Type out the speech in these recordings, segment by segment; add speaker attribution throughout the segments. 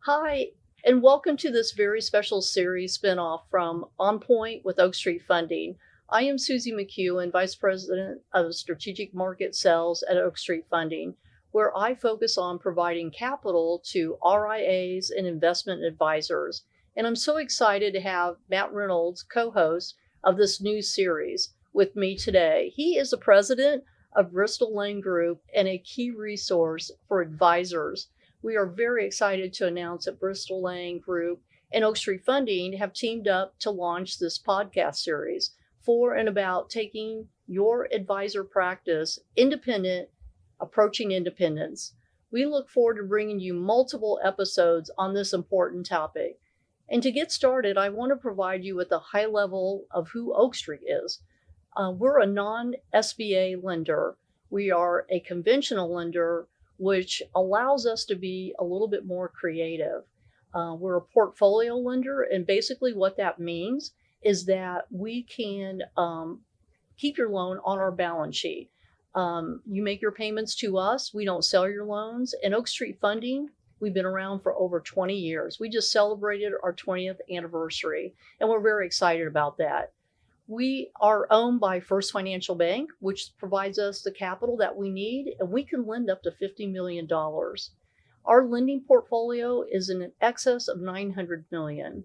Speaker 1: Hi, and welcome to this very special series spinoff from On Point with Oak Street Funding. I am Susie McHugh, Vice President of Strategic Market Sales at Oak Street Funding, where I focus on providing capital to RIAs and investment advisors. And I'm so excited to have Matt Reynolds, co-host of this new series, with me today. He is the president of Bristal Lane Group and a key resource for advisors. We are very excited to announce that Bristal Lane Group and Oak Street Funding have teamed up to launch this podcast series for and about taking your advisor practice independent, approaching independence. We look forward to bringing you multiple episodes on this important topic. And to get started, I want to provide you with a high level of who Oak Street is. We're a non-SBA lender. We are a conventional lender, which allows us to be a little bit more creative. We're a portfolio lender, and basically what that means is that we can keep your loan on our balance sheet. You make your payments to us. We don't sell your loans. And Oak Street Funding, we've been around for over 20 years. We just celebrated our 20th anniversary, and we're very excited about that. We are owned by First Financial Bank, which provides us the capital that we need, and we can lend up to $50 million. Our lending portfolio is in excess of $900 million.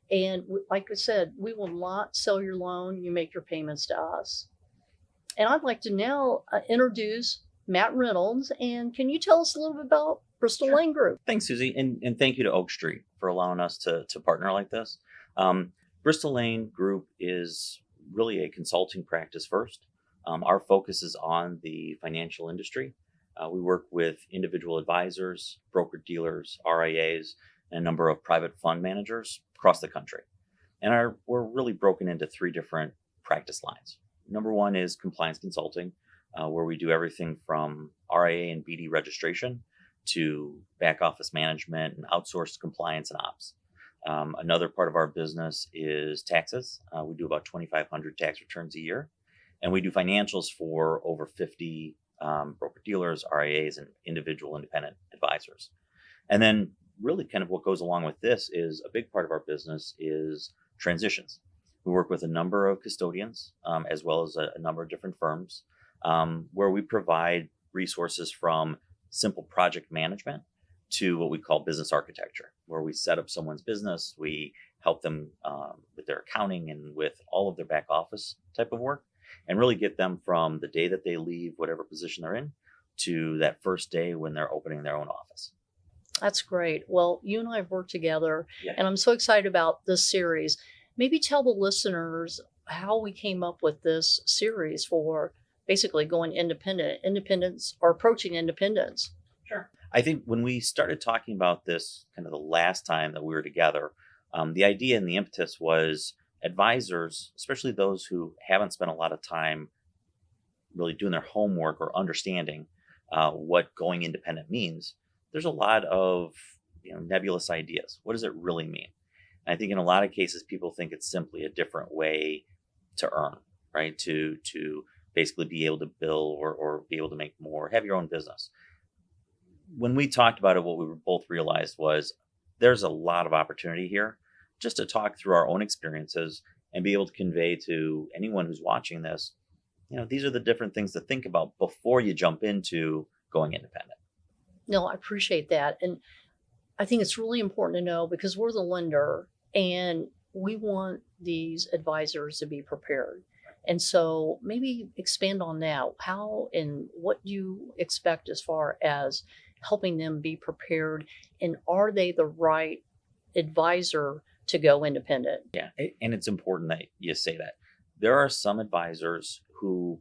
Speaker 1: And like I said, we will not sell your loan. You make your payments to us. And I'd like to now introduce Matt Reynolds. And can you tell us a little bit about Bristal Lane Group?
Speaker 2: Thanks, Susie. And thank you to Oak Street for allowing us to partner like this. Bristal Lane Group is really a consulting practice first. Our focus is on the financial industry. We work with individual advisors, broker-dealers, RIAs, and a number of private fund managers across the country. And we're really broken into three different practice lines. Number one is compliance consulting, where we do everything from RIA and BD registration to back office management and outsourced compliance and ops. Another part of our business is taxes. We do about 2,500 tax returns a year, and we do financials for over 50 broker-dealers, RIAs, and individual independent advisors. And then really kind of what goes along with this is a big part of our business is transitions. We work with a number of custodians, as well as a number of different firms, where we provide resources from simple project management to what we call business architecture, where we set up someone's business, we help them with their accounting and with all of their back office type of work, and really get them from the day that they leave whatever position they're in to that first day when they're opening their own office.
Speaker 1: That's great. Well, you and I have worked together, and I'm so excited about this series. Maybe tell the listeners how we came up with this series for basically going independence or approaching independence.
Speaker 2: Sure. I think when we started talking about this kind of the last time that we were together, the idea and the impetus was advisors, especially those who haven't spent a lot of time really doing their homework or understanding what going independent means. There's a lot of nebulous ideas. What does it really mean? And I think in a lot of cases, people think it's simply a different way to earn, right? To basically be able to bill or be able to make more, have your own business. When we talked about it, what we both realized was there's a lot of opportunity here just to talk through our own experiences and be able to convey to anyone who's watching this, these are the different things to think about before you jump into going independent.
Speaker 1: No, I appreciate that. And I think it's really important to know because we're the lender and we want these advisors to be prepared. And so maybe expand on that. How and what you expect as far as helping them be prepared, and are they the right advisor to go independent?
Speaker 2: Yeah, and it's important that you say that. There are some advisors who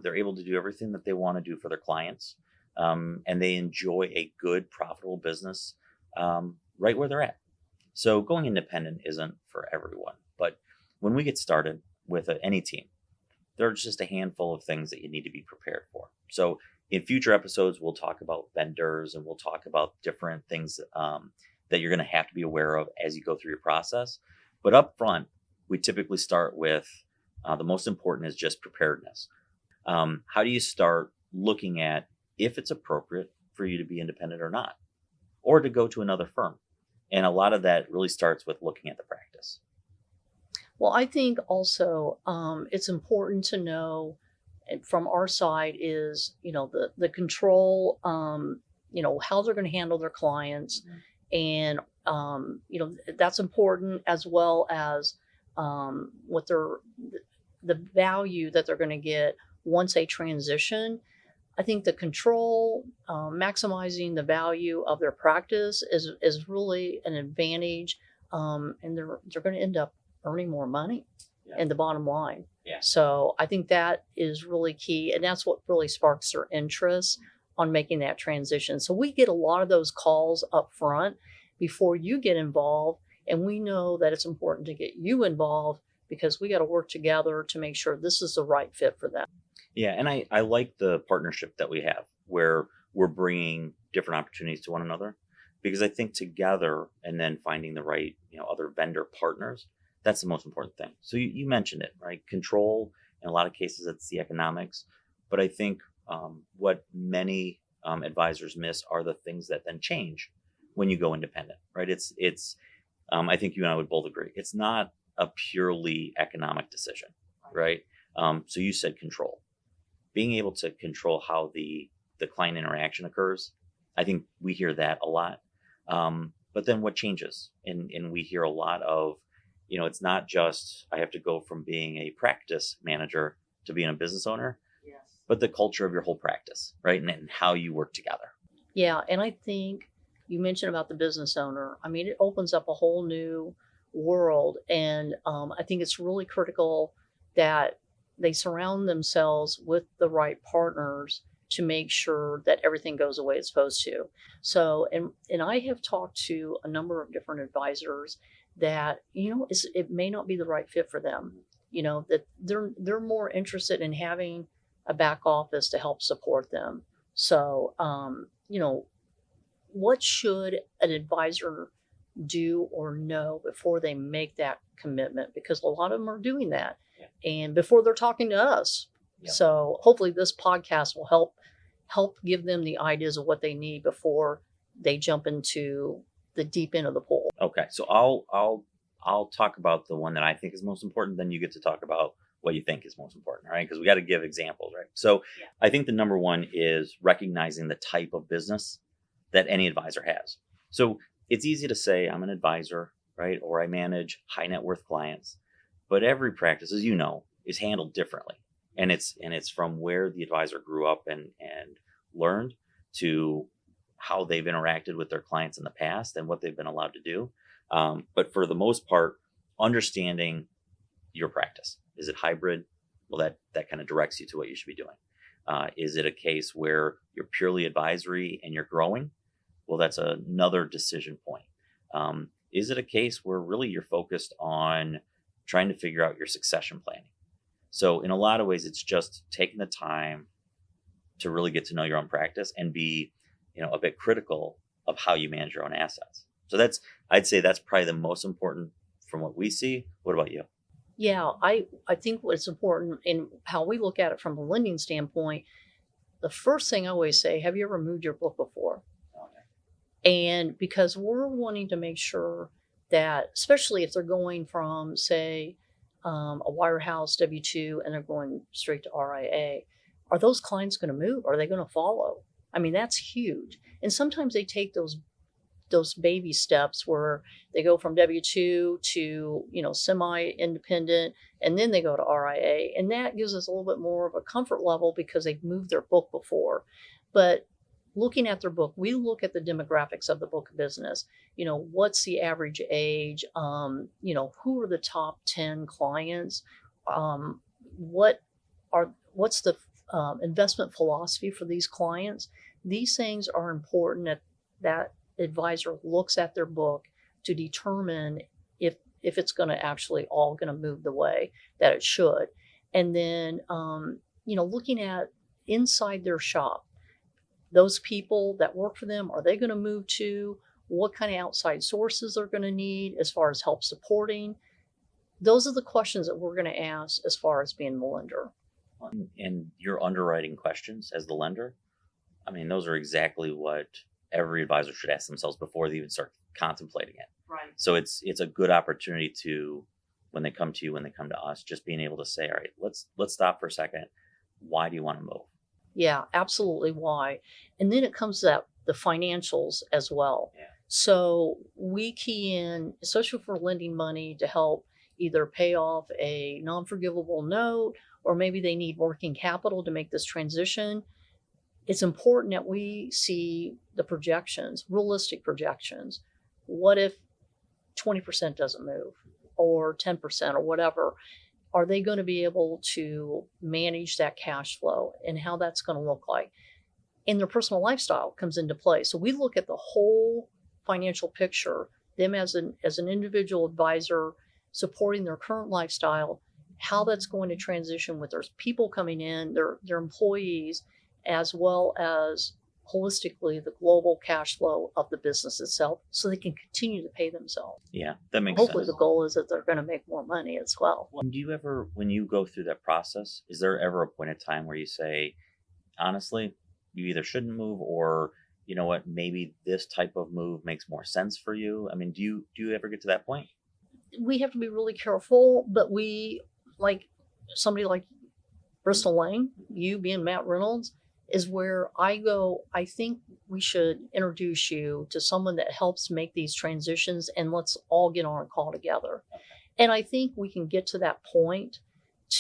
Speaker 2: they're able to do everything that they want to do for their clients, and they enjoy a good, profitable business right where they're at. So going independent isn't for everyone. But when we get started with any team, there's just a handful of things that you need to be prepared for. So in future episodes, we'll talk about vendors and we'll talk about different things that you're going to have to be aware of as you go through your process. But up front, we typically start with the most important is just preparedness. How do you start looking at if it's appropriate for you to be independent or not, or to go to another firm? And a lot of that really starts with looking at the practice.
Speaker 1: Well, I think also it's important to know from our side is, the control, how they're going to handle their clients. And, that's important, as well as what the value that they're going to get once they transition. I think the control, maximizing the value of their practice is really an advantage, and they're going to end up earning more money in the bottom line.
Speaker 2: Yeah.
Speaker 1: So I think that is really key, and that's what really sparks their interest on making that transition. So we get a lot of those calls up front before you get involved, and we know that it's important to get you involved because we got to work together to make sure this is the right fit for them.
Speaker 2: Yeah, and I like the partnership that we have where we're bringing different opportunities to one another, because I think together and then finding the right, other vendor partners, that's the most important thing. So you mentioned it, right? Control, in a lot of cases, it's the economics. But I think what many advisors miss are the things that then change when you go independent, right? I think you and I would both agree. It's not a purely economic decision, right? So you said control. Being able to control how the client interaction occurs, I think we hear that a lot. But then what changes? And we hear a lot of, it's not just I have to go from being a practice manager to being a business owner,
Speaker 1: Yes.
Speaker 2: but the culture of your whole practice, right? And how you work together.
Speaker 1: Yeah, and I think you mentioned about the business owner. I mean, it opens up a whole new world, and I think it's really critical that they surround themselves with the right partners to make sure that everything goes the way it's supposed to. So, and I have talked to a number of different advisors that it may not be the right fit for them. That they're more interested in having a back office to help support them. So, what should an advisor do or know before they make that commitment? Because a lot of them are doing that, and before they're talking to us.
Speaker 2: Yeah.
Speaker 1: So hopefully this podcast will help give them the ideas of what they need before they jump into the deep end of the pool.
Speaker 2: Okay, so I'll talk about the one that I think is most important. Then you get to talk about what you think is most important, right? Because we got to give examples, right? So I think the number one is recognizing the type of business that any advisor has. So it's easy to say I'm an advisor, right? Or I manage high net worth clients, but every practice, as you know, is handled differently. And it's from where the advisor grew up and learned to how they've interacted with their clients in the past and what they've been allowed to do. But for the most part, understanding your practice. Is it hybrid? Well, that kind of directs you to what you should be doing. Is it a case where you're purely advisory and you're growing? Well, that's another decision point. Is it a case where really you're focused on trying to figure out your succession planning? So in a lot of ways, it's just taking the time to really get to know your own practice and be, a bit critical of how you manage your own assets. So I'd say that's probably the most important from what we see. What about you?
Speaker 1: Yeah, I think what's important in how we look at it from a lending standpoint, the first thing I always say, have you ever moved your book before? And because we're wanting to make sure that, especially if they're going from, say, a wirehouse W-2 and they're going straight to RIA, are those clients going to move? Are they going to follow? I mean, that's huge. And sometimes they take those baby steps where they go from W-2 to, semi-independent, and then they go to RIA. And that gives us a little bit more of a comfort level because they've moved their book before. But looking at their book, we look at the demographics of the book of business. What's the average age? Who are the top 10 clients? What's the investment philosophy for these clients? These things are important that advisor looks at their book to determine if it's going to actually all going to move the way that it should. And then, looking at inside their shop, those people that work for them, are they going to move to? What kind of outside sources they're going to need as far as help supporting? Those are the questions that we're going to ask as far as being the lender.
Speaker 2: And your underwriting questions as the lender, I mean, those are exactly what every advisor should ask themselves before they even start contemplating it.
Speaker 1: Right.
Speaker 2: So it's a good opportunity to, when they come to you, when they come to us, just being able to say, all right, let's stop for a second. Why do you want to move?
Speaker 1: Yeah, absolutely. Why? And then it comes to the financials as well.
Speaker 2: Yeah.
Speaker 1: So we key in, especially for lending money to help either pay off a non-forgivable note, or maybe they need working capital to make this transition. It's important that we see the projections, realistic projections. What if 20% doesn't move, or 10%, or whatever? Are they going to be able to manage that cash flow, and how that's going to look like? And their personal lifestyle comes into play. So we look at the whole financial picture, them as an individual advisor supporting their current lifestyle, how that's going to transition with their people coming in, their employees, as well as holistically the global cash flow of the business itself, so they can continue to pay themselves.
Speaker 2: Yeah, that makes
Speaker 1: Hopefully
Speaker 2: sense.
Speaker 1: the goal is that they're going to make more money as well.
Speaker 2: Do you ever, when you go through that process, is there ever a point in time where you say, honestly, you either shouldn't move, or you know what, maybe this type of move makes more sense for you? I mean, do you ever get to that point?
Speaker 1: We have to be really careful, but we, like somebody like Bristal Lane, you being Matt Reynolds, is where I go, I think we should introduce you to someone that helps make these transitions, and let's all get on a call together. And I think we can get to that point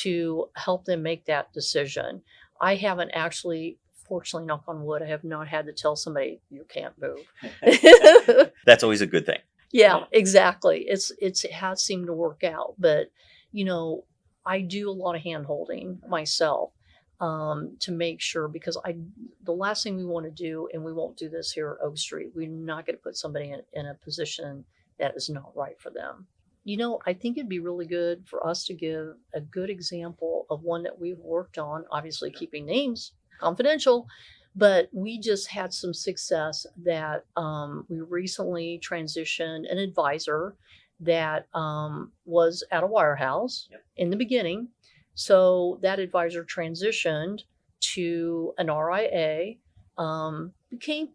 Speaker 1: to help them make that decision. I haven't actually, fortunately, knock on wood, I have not had to tell somebody you can't move.
Speaker 2: That's always a good thing.
Speaker 1: Yeah, exactly. It has seemed to work out, but I do a lot of hand holding myself to make sure, because the last thing we want to do, and we won't do this here at Oak Street, we're not going to put somebody in a position that is not right for them. I think it'd be really good for us to give a good example of one that we've worked on, obviously keeping names confidential, but we just had some success that we recently transitioned an advisor that was at a wirehouse in the beginning. So that advisor transitioned to an RIA, became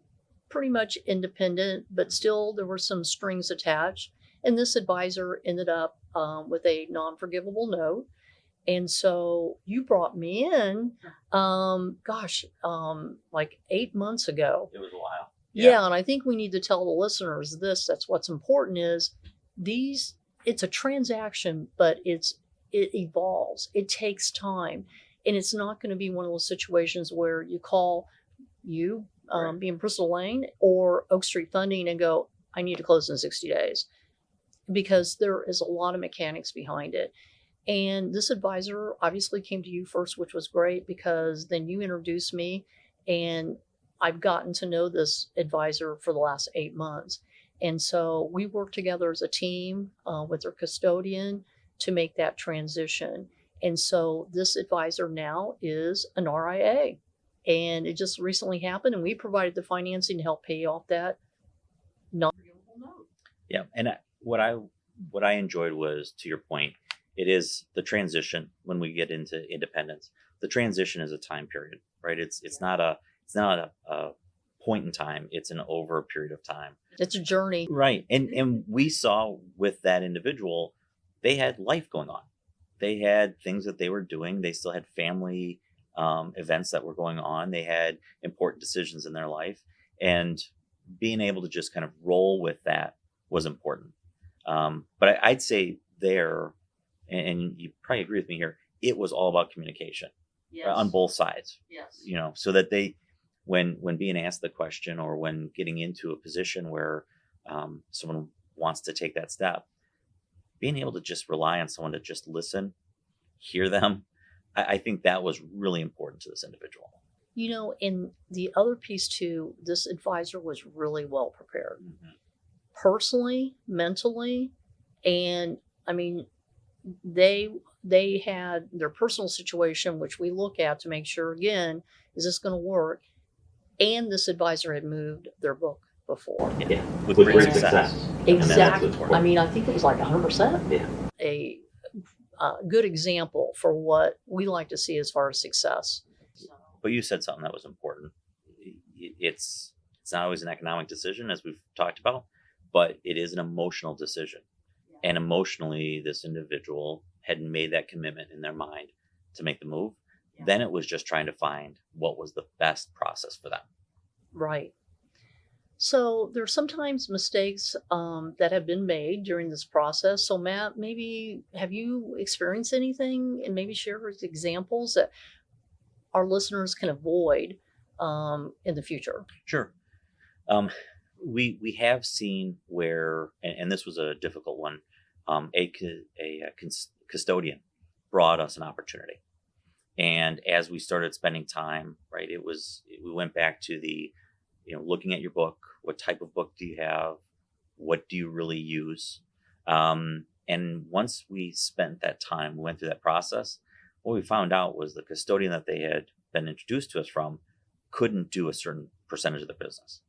Speaker 1: pretty much independent, but still there were some strings attached. And this advisor ended up with a non-forgivable note. And so you brought me in, like 8 months ago.
Speaker 2: It was a while.
Speaker 1: Yeah, and I think we need to tell the listeners this. That's what's important is it's a transaction, but it evolves. It takes time. And it's not going to be one of those situations where you call being Bristal Lane or Oak Street Funding and go, I need to close in 60 days. Because there is a lot of mechanics behind it. And this advisor obviously came to you first, which was great, because then you introduced me, and I've gotten to know this advisor for the last 8 months. And so we work together as a team with their custodian to make that transition. And so this advisor now is an RIA, and it just recently happened, and we provided the financing to help pay off that non-forgivable note.
Speaker 2: Yeah, and what I enjoyed was, to your point, it is the transition. When we get into independence, the transition is a time period, right? It's not a point in time. It's an over a period of time.
Speaker 1: It's a journey,
Speaker 2: right? And we saw with that individual, they had life going on. They had things that they were doing. They still had family events that were going on. They had important decisions in their life, and being able to just kind of roll with that was important. But I'd say there, and you probably agree with me here, it was all about communication on both sides.
Speaker 1: Yes.
Speaker 2: So that they, when being asked the question, or when getting into a position where someone wants to take that step, being able to just rely on someone to just listen, hear them, I think that was really important to this individual.
Speaker 1: And the other piece too, this advisor was really well prepared.
Speaker 2: Mm-hmm.
Speaker 1: Personally, mentally, and I mean, they had their personal situation, which we look at to make sure, again, is this going to work? And this advisor had moved their book before.
Speaker 2: Yeah, with great success.
Speaker 1: Exactly. I mean, I think it was like 100%.
Speaker 2: Yeah.
Speaker 1: A good example for what we like to see as far as success.
Speaker 2: But you said something that was important. It's It's not always an economic decision, as we've talked about, but it is an emotional decision. And emotionally, this individual had made that commitment in their mind to make the move. Then it was just trying to find what was the best process for them.
Speaker 1: Right. So there's sometimes mistakes that have been made during this process. So Matt, maybe have you experienced anything, and maybe share with examples that our listeners can avoid in the future?
Speaker 2: Sure. Um, we have seen where, and this was a difficult one. Custodian brought us an opportunity, and as we started spending time, right, we went back to the, looking at your book. What type of book do you have? What do you really use? And once we spent that time, we went through that process. What we found out was the custodian that they had been introduced to us from couldn't do a certain percentage of the business.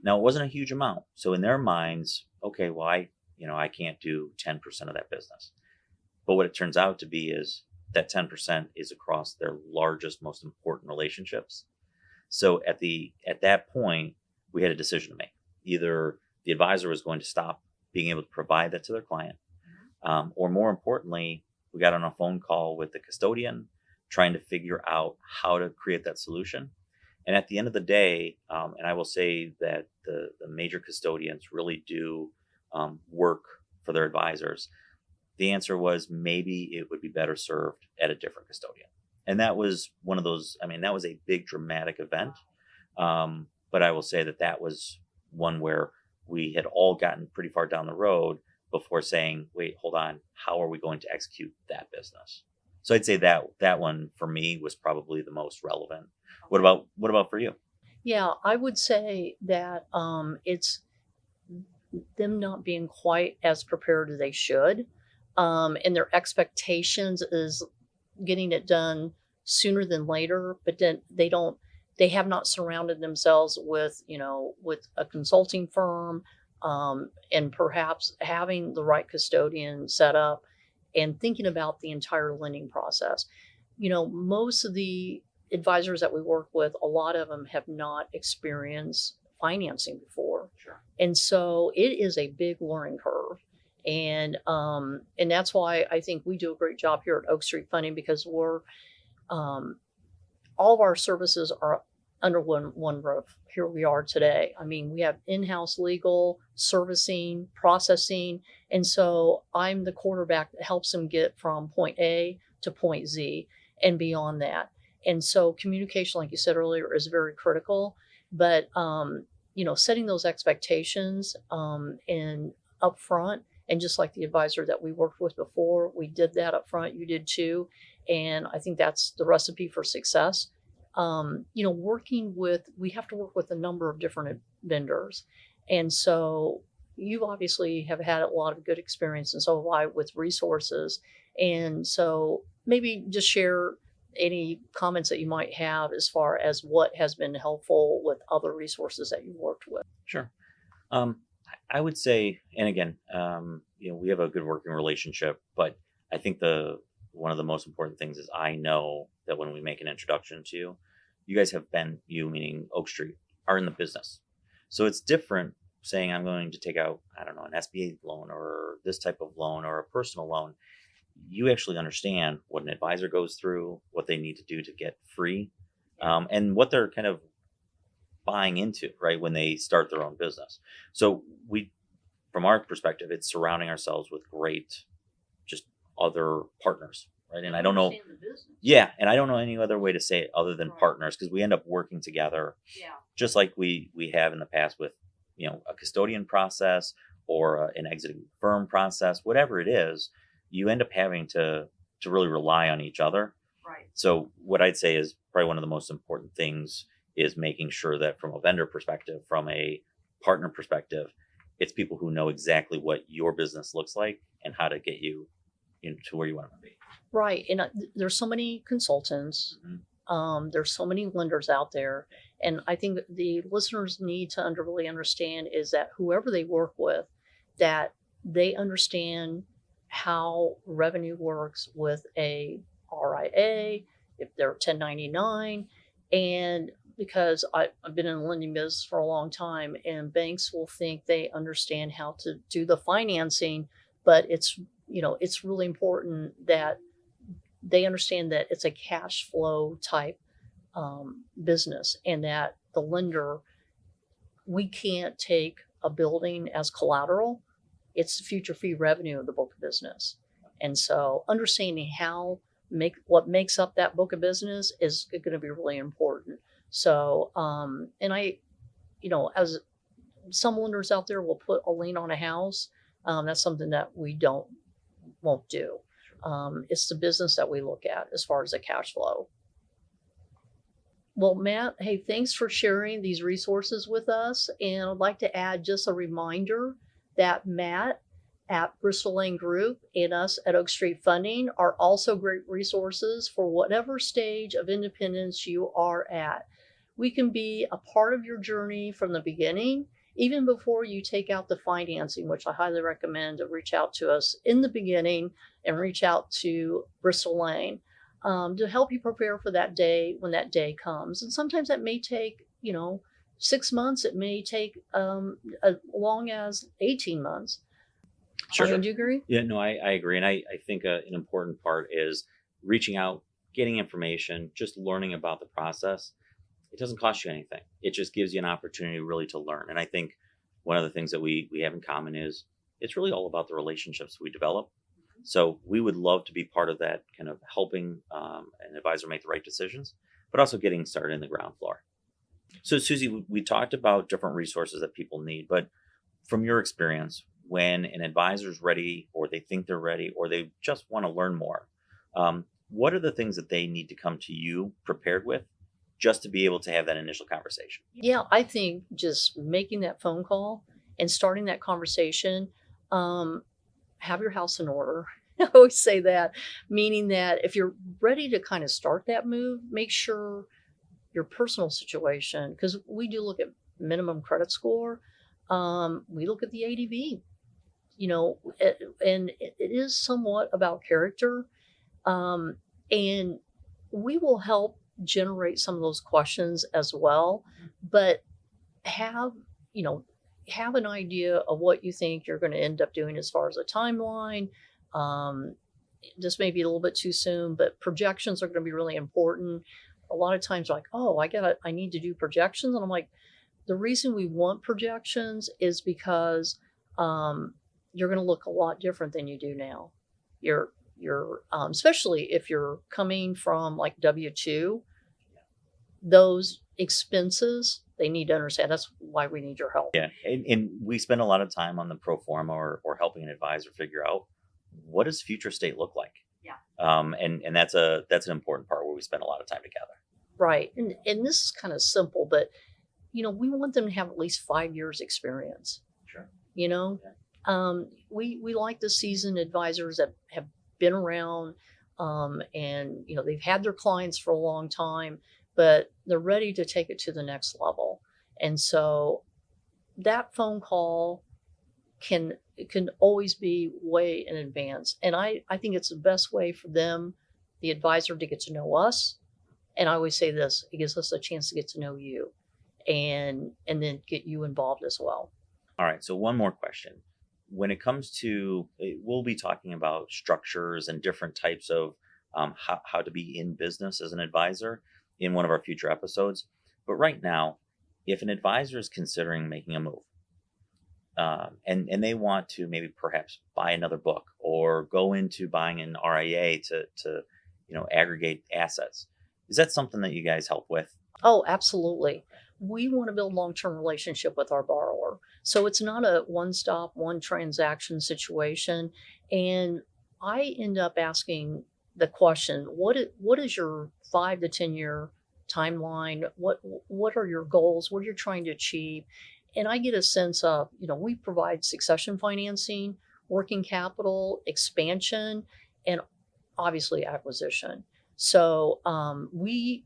Speaker 2: Now, it wasn't a huge amount. So in their minds, okay, well, I can't do 10% of that business. But what it turns out to be is that 10% is across their largest, most important relationships. So at that point, we had a decision to make. Either the advisor was going to stop being able to provide that to their client, or more importantly, we got on a phone call with the custodian trying to figure out how to create that solution. And at the end of the day, and I will say that the major custodians really do work for their advisors. The answer was maybe it would be better served at a different custodian. And that was one of those, that was a big dramatic event. But I will say that was one where we had all gotten pretty far down the road before saying, wait, hold on, how are we going to execute that business? So I'd say that one for me was probably the most relevant. What about for you?
Speaker 1: Yeah, I would say that it's them not being quite as prepared as they should. And their expectations is getting it done sooner than later, but then they have not surrounded themselves with a consulting firm, and perhaps having the right custodian set up and thinking about the entire lending process. Most of the advisors that we work with, a lot of them have not experienced financing before.
Speaker 2: Sure.
Speaker 1: And so it is a big learning curve. And that's why I think we do a great job here at Oak Street Funding, because we're all of our services are under one roof. Here we are today. We have in-house legal, servicing, processing, and so I'm the quarterback that helps them get from point A to point Z and beyond that. And so communication, like you said earlier, is very critical. But setting those expectations and upfront. And just like the advisor that we worked with before, we did that up front. You did too. And I think that's the recipe for success. We have to work with a number of different vendors. And so you obviously have had a lot of good experience, and so have I, with resources. And so maybe just share any comments that you might have as far as what has been helpful with other resources that you've worked with.
Speaker 2: Sure. I would say, and again, we have a good working relationship, but I think one of the most important things is I know that when we make an introduction to you, you guys have been, you meaning Oak Street, are in the business. So it's different saying I'm going to take out, I don't know, an SBA loan or this type of loan or a personal loan. You actually understand what an advisor goes through, what they need to do to get free, and what they're kind of buying into, right, when they start their own business. So from our perspective, it's surrounding ourselves with great, just other partners, right? And I don't know, and I don't know any other way to say it other than partners, because we end up working together, just like we have in the past with, a custodian process or an exiting firm process, whatever it is, you end up having to really rely on each other.
Speaker 1: Right.
Speaker 2: So what I'd say is probably one of the most important things is making sure that from a vendor perspective, from a partner perspective, it's people who know exactly what your business looks like and how to get you to where you want to be.
Speaker 1: Right. And there's so many consultants. Mm-hmm. There's so many lenders out there. And I think that the listeners need to really understand is that whoever they work with, that they understand how revenue works with a RIA, if they're 1099, and because I've been in the lending business for a long time, and banks will think they understand how to do the financing, but it's really important that they understand that it's a cash flow type business, and that the lender, we can't take a building as collateral. It's the future fee revenue of the book of business. And so understanding what makes up that book of business is going to be really important. So, and as some lenders out there will put a lien on a house, that's something that we won't do. It's the business that we look at as far as the cash flow. Well, Matt, hey, thanks for sharing these resources with us. And I'd like to add just a reminder that Matt at Bristal Lane Group and us at Oak Street Funding are also great resources for whatever stage of independence you are at. We can be a part of your journey from the beginning, even before you take out the financing, which I highly recommend to reach out to us in the beginning and reach out to Bristal Lane. To help you prepare for that day when that day comes. And sometimes that may take, 6 months. It may take as long as 18 months.
Speaker 2: Sure.
Speaker 1: Do you agree?
Speaker 2: Yeah, no, I agree. And I think an important part is reaching out, getting information, just learning about the process. It doesn't cost you anything. It just gives you an opportunity really to learn. And I think one of the things that we have in common is it's really all about the relationships we develop. So we would love to be part of that, kind of helping an advisor make the right decisions, but also getting started in the ground floor. So Susie, we talked about different resources that people need, but from your experience, when an advisor is ready, or they think they're ready, or they just want to learn more, what are the things that they need to come to you prepared with just to be able to have that initial conversation?
Speaker 1: Yeah, I think just making that phone call and starting that conversation, have your house in order. I always say that, meaning that if you're ready to kind of start that move, make sure your personal situation, because we do look at minimum credit score, we look at the ADV, and it is somewhat about character. And we will help generate some of those questions as well, but have, have an idea of what you think you're going to end up doing as far as a timeline. This may be a little bit too soon, but projections are going to be really important. A lot of times like, oh, I need to do projections. And I'm like, the reason we want projections is because you're going to look a lot different than you do now. You're especially if you're coming from like W-2, those expenses, they need to understand. That's why we need your help.
Speaker 2: Yeah. And we spend a lot of time on the pro forma or helping an advisor figure out, what does future state look like?
Speaker 1: Yeah.
Speaker 2: And that's an important part where we spend a lot of time together.
Speaker 1: Right. And this is kind of simple, but we want them to have at least 5 years experience.
Speaker 2: Sure.
Speaker 1: Yeah. We like the seasoned advisors that have been around, and they've had their clients for a long time, but they're ready to take it to the next level. And so that phone call can always be way in advance. And I think it's the best way for them, the advisor, to get to know us. And I always say this, it gives us a chance to get to know you and then get you involved as well.
Speaker 2: All right. So one more question. When it comes to, we'll be talking about structures and different types of how to be in business as an advisor in one of our future episodes. But right now, if an advisor is considering making a move, and they want to maybe perhaps buy another book or go into buying an RIA to aggregate assets, is that something that you guys help with?
Speaker 1: Oh, absolutely. We want to build long-term relationship with our borrower. So it's not a one-stop, one transaction situation. And I end up asking the question, what is your 5 to 10 year timeline? What are your goals? What are you trying to achieve? And I get a sense of, we provide succession financing, working capital, expansion, and obviously acquisition. So we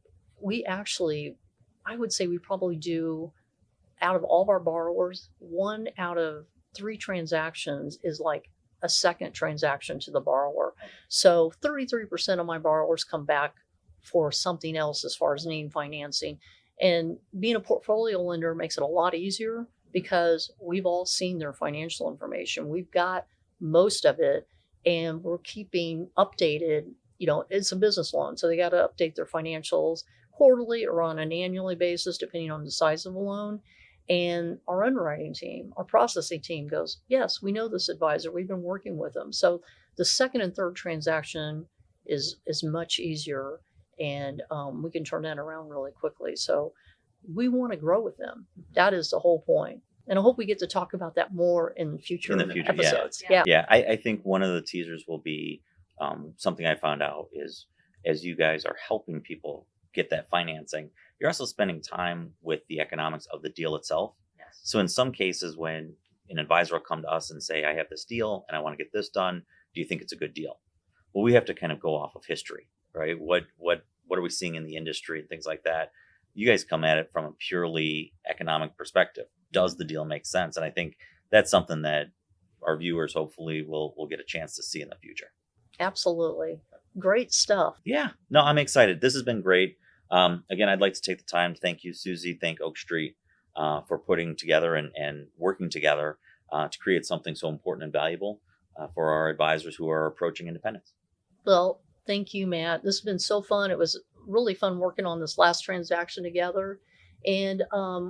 Speaker 1: actually, I would say we probably do, out of all of our borrowers, 1 out of 3 transactions is like a second transaction to the borrower. So 33% of my borrowers come back for something else as far as needing financing. And being a portfolio lender makes it a lot easier because we've all seen their financial information. We've got most of it, and we're keeping updated. It's a business loan, so they got to update their financials quarterly or on an annually basis, depending on the size of the loan. And our underwriting team, our processing team goes, yes, we know this advisor. We've been working with them. So the second and third transaction is much easier, and we can turn that around really quickly. So we want to grow with them. That is the whole point. And I hope we get to talk about that more in future episodes.
Speaker 2: Yeah. I think one of the teasers will be something I found out is, as you guys are helping people get that financing, you're also spending time with the economics of the deal itself.
Speaker 1: Yes.
Speaker 2: So in some cases, when an advisor will come to us and say, I have this deal and I want to get this done, do you think it's a good deal? Well, we have to kind of go off of history, right? What are we seeing in the industry and things like that? You guys come at it from a purely economic perspective. Does the deal make sense? And I think that's something that our viewers hopefully will get a chance to see in the future.
Speaker 1: Absolutely. Great stuff.
Speaker 2: Yeah. No, I'm excited. This has been great. Again, I'd like to take the time to thank you, Susie, thank Oak Street for putting together and working together to create something so important and valuable for our advisors who are approaching independence.
Speaker 1: Well, thank you, Matt. This has been so fun. It was really fun working on this last transaction together. And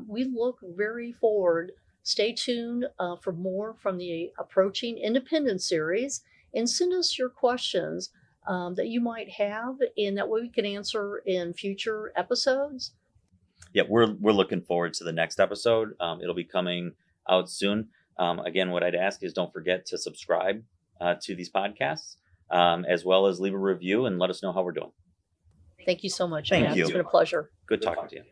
Speaker 1: we look very forward. Stay tuned for more from the Approaching Independence series, and send us your questions that you might have, and that way we can answer in future episodes.
Speaker 2: Yeah, we're looking forward to the next episode. It'll be coming out soon. Again, what I'd ask is don't forget to subscribe to these podcasts, as well as leave a review and let us know how we're doing.
Speaker 1: Thank you so much,
Speaker 2: Thank
Speaker 1: Matt.
Speaker 2: you.
Speaker 1: It's been a pleasure.
Speaker 2: Good talking to you.